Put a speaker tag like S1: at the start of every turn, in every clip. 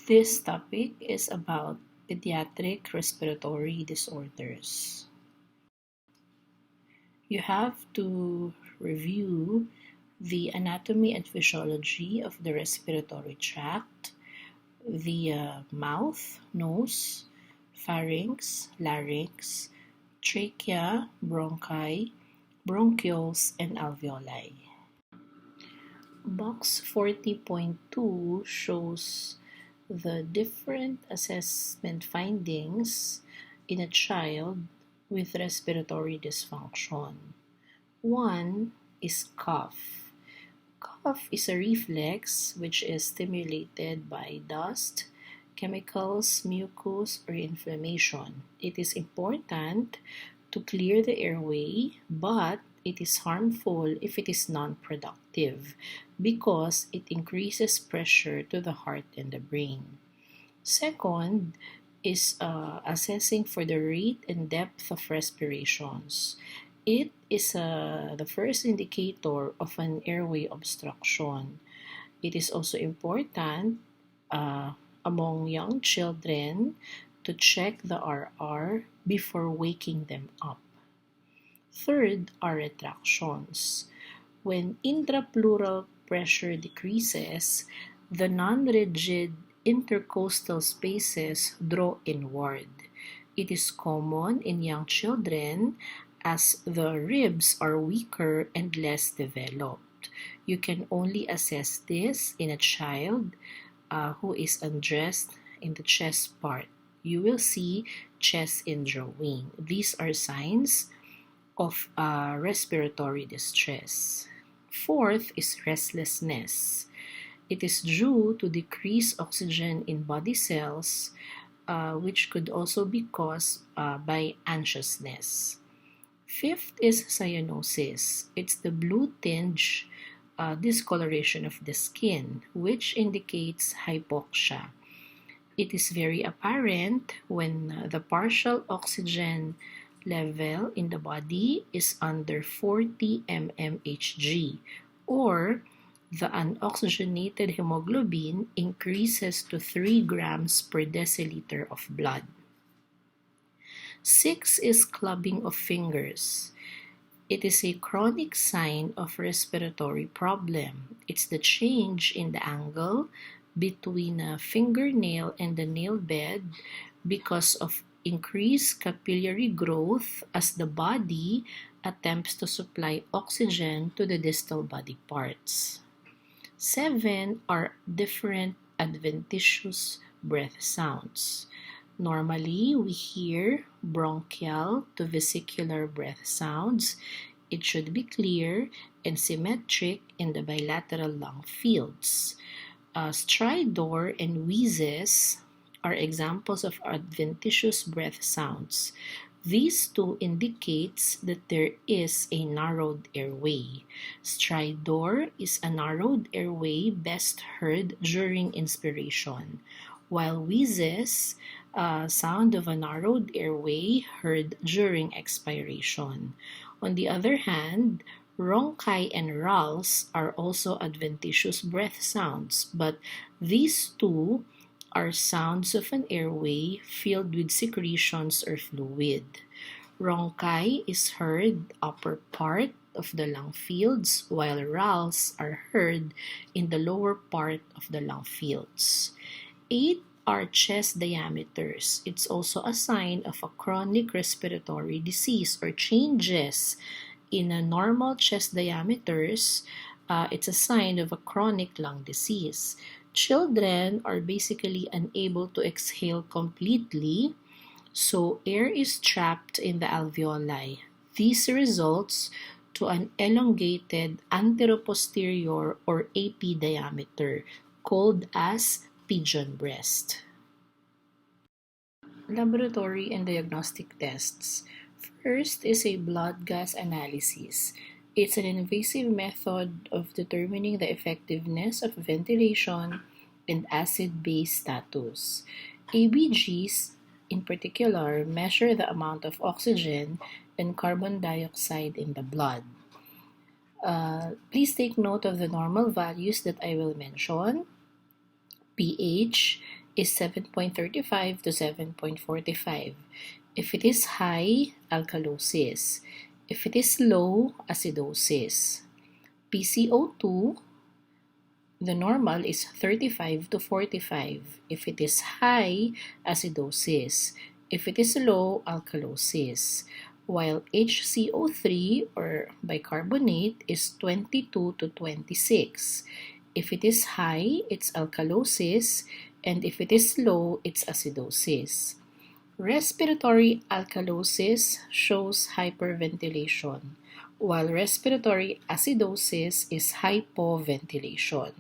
S1: This topic is about pediatric respiratory disorders. You have to review the anatomy and physiology of the respiratory tract, the mouth, nose, pharynx, larynx, trachea, bronchi, bronchioles, and alveoli. Box 40.2 shows the different assessment findings in a child with respiratory dysfunction. One is cough. Cough is a reflex which is stimulated by dust, chemicals, mucus, or inflammation. It is important to clear the airway, but it is harmful if it is non-productive because it increases pressure to the heart and the brain. Second is assessing for the rate and depth of respirations. It is the first indicator of an airway obstruction. It is also important among young children to check the RR before waking them up. Third are retractions. When intrapleural pressure decreases, the non-rigid intercostal spaces draw inward. It is common in young children as the ribs are weaker and less developed. You can only assess this in a child who is undressed in the chest part. You will see chest indrawing. These are signs of respiratory distress. Fourth is restlessness. It is due to decreased oxygen in body cells, which could also be caused by anxiousness. Fifth is cyanosis. It's the blue tinge discoloration of the skin, which indicates hypoxia. It is very apparent when the partial oxygen level in the body is under 40 mmHg, or the unoxygenated hemoglobin increases to 3 grams per deciliter of blood. 6 is clubbing of fingers. It is a chronic sign of respiratory problem. It's the change in the angle between a fingernail and the nail bed because of increased capillary growth as the body attempts to supply oxygen to the distal body parts. 7 are different adventitious breath sounds. Normally, we hear bronchial to vesicular breath sounds. It should be clear and symmetric in the bilateral lung fields. Stridor and wheezes are examples of adventitious breath sounds. These two indicates that there is a narrowed airway. Stridor is a narrowed airway best heard during inspiration, while wheezes, sound of a narrowed airway heard during expiration. On the other hand, rhonchi and rales are also adventitious breath sounds, but these two are sounds of an airway filled with secretions or fluid. Rhonchi is heard upper part of the lung fields, while rales are heard in the lower part of the lung fields. 8 are chest diameters. It's also a sign of a chronic respiratory disease or changes in a normal chest diameters. It's a sign of a chronic lung disease. Children are basically unable to exhale completely, so air is trapped in the alveoli. This results to an elongated anteroposterior or AP diameter, called as pigeon breast. Laboratory and diagnostic tests. First is a blood gas analysis. It's an invasive method of determining the effectiveness of ventilation and acid-base status. ABGs, in particular, measure the amount of oxygen and carbon dioxide in the blood. Please take note of the normal values that I will mention. pH is 7.35 to 7.45. If it is high, alkalosis. If it is low, acidosis. PCO2, the normal is 35 to 45. If it is high, acidosis. If it is low, alkalosis. While HCO3 or bicarbonate is 22 to 26. If it is high, it's alkalosis, and if it is low, it's acidosis. Respiratory alkalosis shows hyperventilation, while respiratory acidosis is hypoventilation.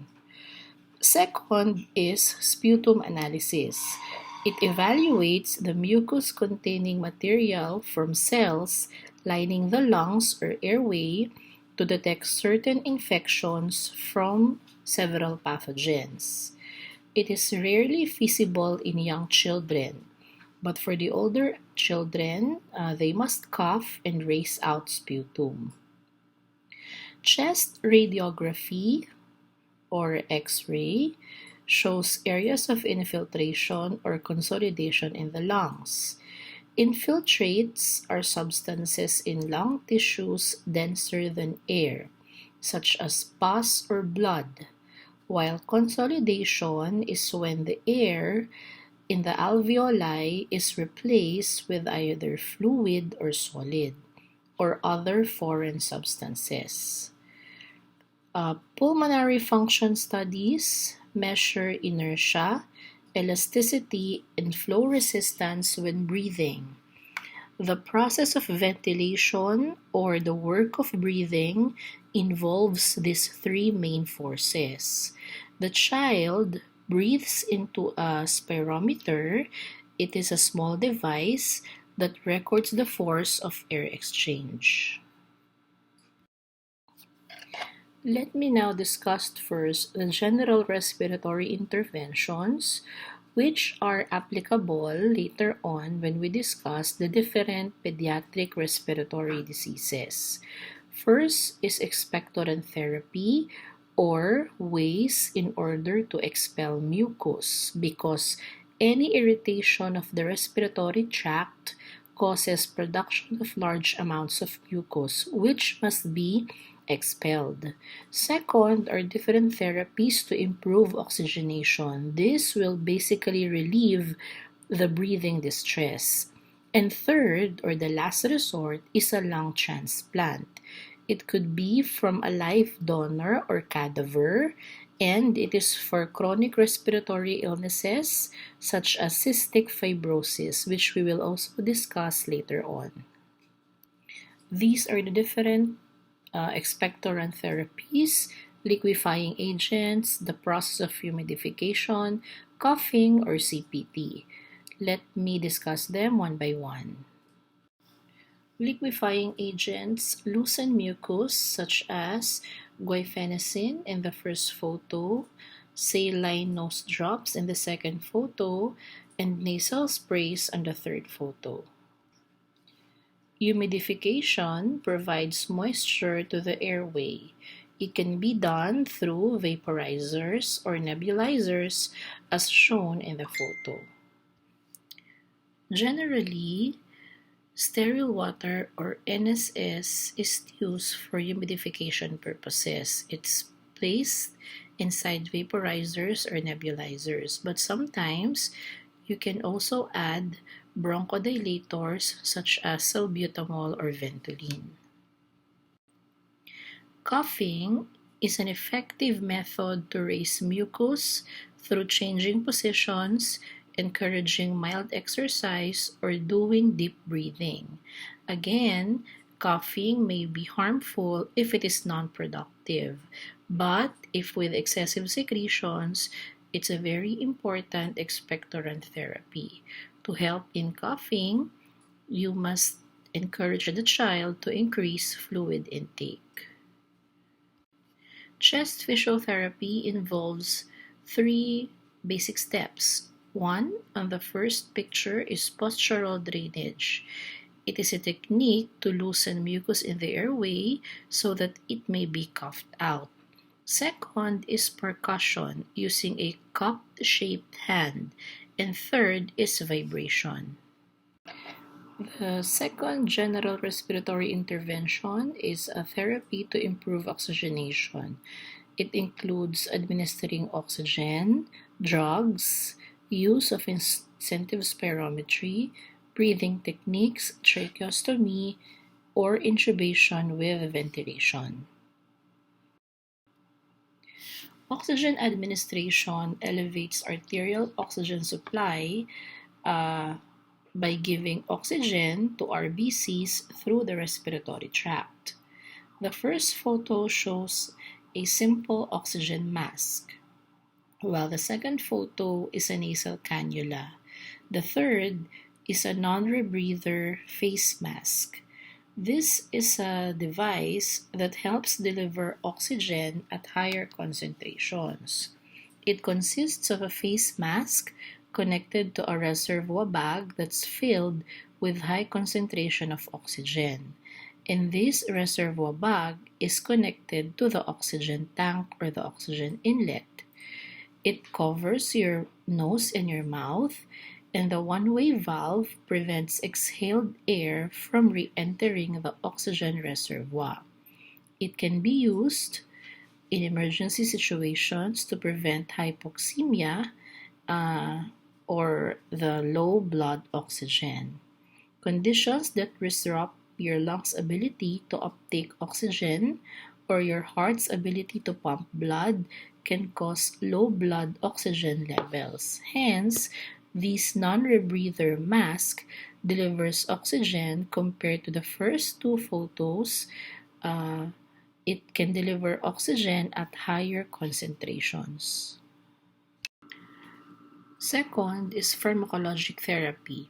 S1: Second is sputum analysis. It evaluates the mucus-containing material from cells lining the lungs or airway to detect certain infections from several pathogens. It is rarely visible in young children, but for the older children, they must cough and raise out sputum. Chest radiography or X-ray shows areas of infiltration or consolidation in the lungs. Infiltrates are substances in lung tissues denser than air, such as pus or blood, while consolidation is when the air in the alveoli is replaced with either fluid or solid, or other foreign substances. Pulmonary function studies measure inertia, elasticity, and flow resistance when breathing. The process of ventilation or the work of breathing involves these three main forces. The child breathes into a spirometer. It is a small device that records the force of air exchange. Let me now discuss first the general respiratory interventions, which are applicable later on when we discuss the different pediatric respiratory diseases. First is expectorant therapy, or ways in order to expel mucus, because any irritation of the respiratory tract causes production of large amounts of mucus, which must be expelled. Second are different therapies to improve oxygenation. This will basically relieve the breathing distress. And third, or the last resort, is a lung transplant. It could be from a live donor or cadaver, and it is for chronic respiratory illnesses such as cystic fibrosis, which we will also discuss later on. These are the different expectorant therapies, liquefying agents, the process of humidification, coughing, or CPT. Let me discuss them one by one. Liquefying agents loosen mucus such as guaifenesin in the first photo, saline nose drops in the second photo, and nasal sprays on the third photo. Humidification provides moisture to the airway. It can be done through vaporizers or nebulizers as shown in the photo. Generally, sterile water or NSS is used for humidification purposes. It's placed inside vaporizers or nebulizers, but sometimes you can also add bronchodilators such as salbutamol or Ventolin. Coughing is an effective method to raise mucus through changing positions, encouraging mild exercise, or doing deep breathing. Again, coughing may be harmful if it is non-productive, but if with excessive secretions, it's a very important expectorant therapy. To help in coughing, you must encourage the child to increase fluid intake. Chest physiotherapy involves three basic steps. One, on the first picture, is postural drainage. It is a technique to loosen mucus in the airway so that it may be coughed out. Second is percussion using a cup-shaped hand. And third is vibration. The second general respiratory intervention is a therapy to improve oxygenation. It includes administering oxygen, drugs, use of incentive spirometry, breathing techniques, tracheostomy, or intubation with ventilation. Oxygen administration elevates arterial oxygen supply uh, by giving oxygen to RBCs through the respiratory tract. The first photo shows a simple oxygen mask, while the second photo is a nasal cannula. The third is a non-rebreather face mask. This is a device that helps deliver oxygen at higher concentrations. It consists of a face mask connected to a reservoir bag that's filled with high concentration of oxygen. And this reservoir bag is connected to the oxygen tank or the oxygen inlet. It covers your nose and your mouth, and the one-way valve prevents exhaled air from re-entering the oxygen reservoir. It can be used in emergency situations to prevent hypoxemia or the low blood oxygen. Conditions that disrupt your lungs' ability to uptake oxygen or your heart's ability to pump blood can cause low blood oxygen levels. Hence, this non-rebreather mask delivers oxygen compared to the first two photos. It can deliver oxygen at higher concentrations. Second is pharmacologic therapy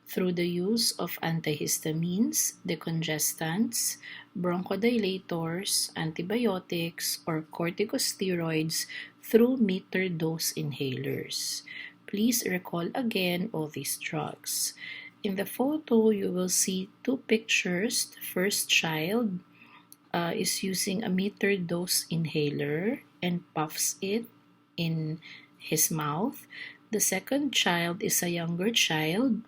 S1: through the use of antihistamines, decongestants, bronchodilators, antibiotics, or corticosteroids through metered dose inhalers. Please recall again all these drugs. In the photo, you will see two pictures. The first child is using a metered dose inhaler and puffs it in his mouth. The second child is a younger child,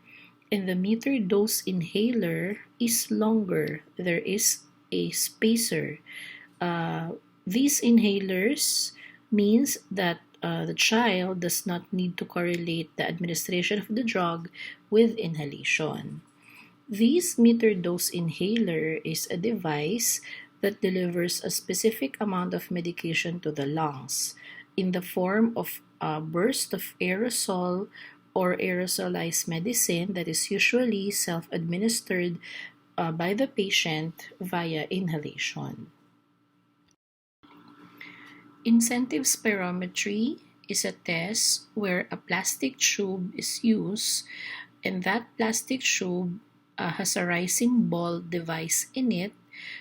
S1: and the metered dose inhaler is longer. There is a spacer. These inhalers means that the child does not need to correlate the administration of the drug with inhalation. This metered dose inhaler is a device that delivers a specific amount of medication to the lungs in the form of a burst of aerosol or aerosolized medicine that is usually self-administered by the patient via inhalation. Incentive spirometry is a test where a plastic tube is used, and that plastic tube has a rising ball device in it,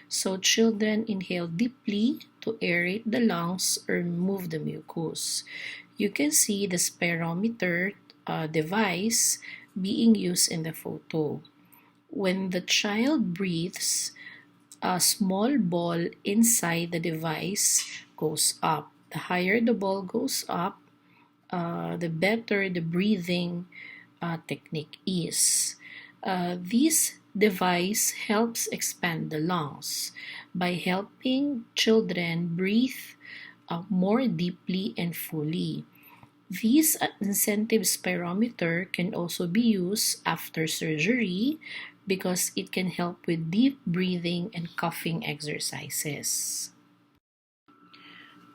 S1: so children inhale deeply to aerate the lungs or remove the mucus. You can see the spirometer device being used in the photo. When the child breathes, a small ball inside the device goes up. The higher the ball goes up, the better the breathing technique is. This device helps expand the lungs by helping children breathe more deeply and fully. This incentive spirometer can also be used after surgery because it can help with deep breathing and coughing exercises.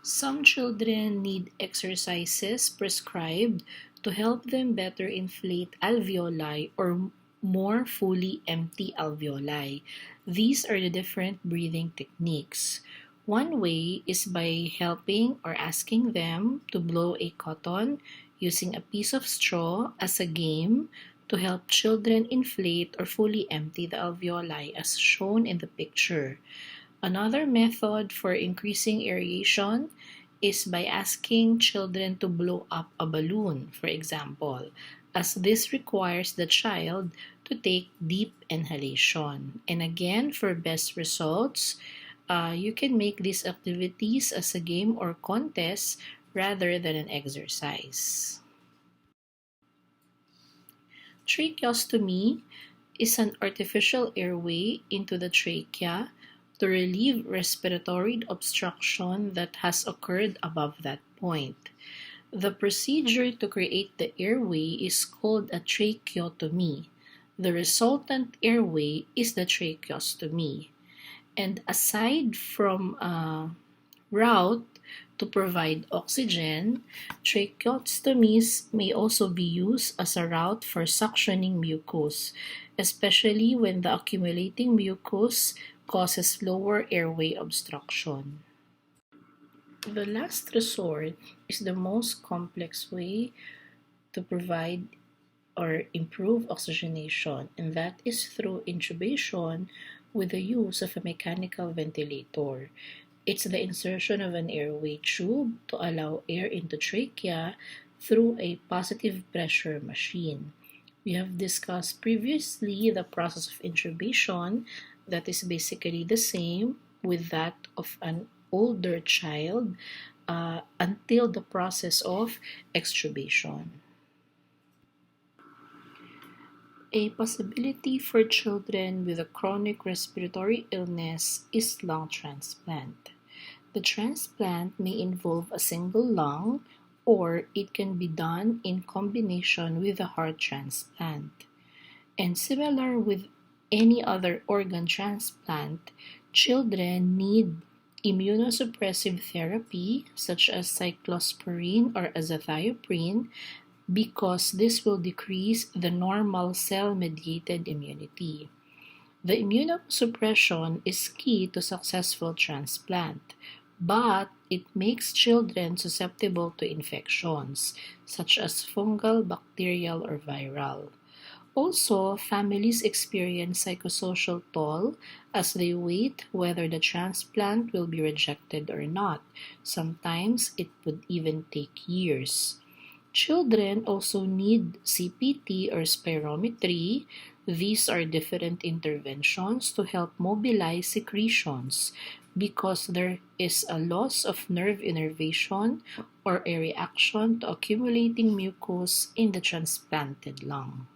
S1: Some children need exercises prescribed to help them better inflate alveoli or more fully empty alveoli. These are the different breathing techniques. One way is by helping or asking them to blow a cotton using a piece of straw as a game to help children inflate or fully empty the alveoli as shown in the picture. Another method for increasing aeration is by asking children to blow up a balloon, for example, as this requires the child to take deep inhalation. And again, for best results, You can make these activities as a game or contest rather than an exercise. Tracheostomy is an artificial airway into the trachea to relieve respiratory obstruction that has occurred above that point. The procedure to create the airway is called a tracheotomy. The resultant airway is the tracheostomy. And aside from a route to provide oxygen, tracheostomies may also be used as a route for suctioning mucus, especially when the accumulating mucus causes lower airway obstruction. The last resort is the most complex way to provide or improve oxygenation, and that is through intubation with the use of a mechanical ventilator. It's the insertion of an airway tube to allow air into trachea through a positive pressure machine. We have discussed previously the process of intubation that is basically the same with that of an older child until the process of extubation. A possibility for children with a chronic respiratory illness is lung transplant. The transplant may involve a single lung, or it can be done in combination with a heart transplant. And similar with any other organ transplant, children need immunosuppressive therapy such as cyclosporine or azathioprine because this will decrease the normal cell-mediated immunity. The immunosuppression is key to successful transplant, but it makes children susceptible to infections, such as fungal, bacterial, or viral. Also, families experience psychosocial toll as they wait whether the transplant will be rejected or not. Sometimes it would even take years. Children also need CPT or spirometry. These are different interventions to help mobilize secretions because there is a loss of nerve innervation or a reaction to accumulating mucus in the transplanted lung.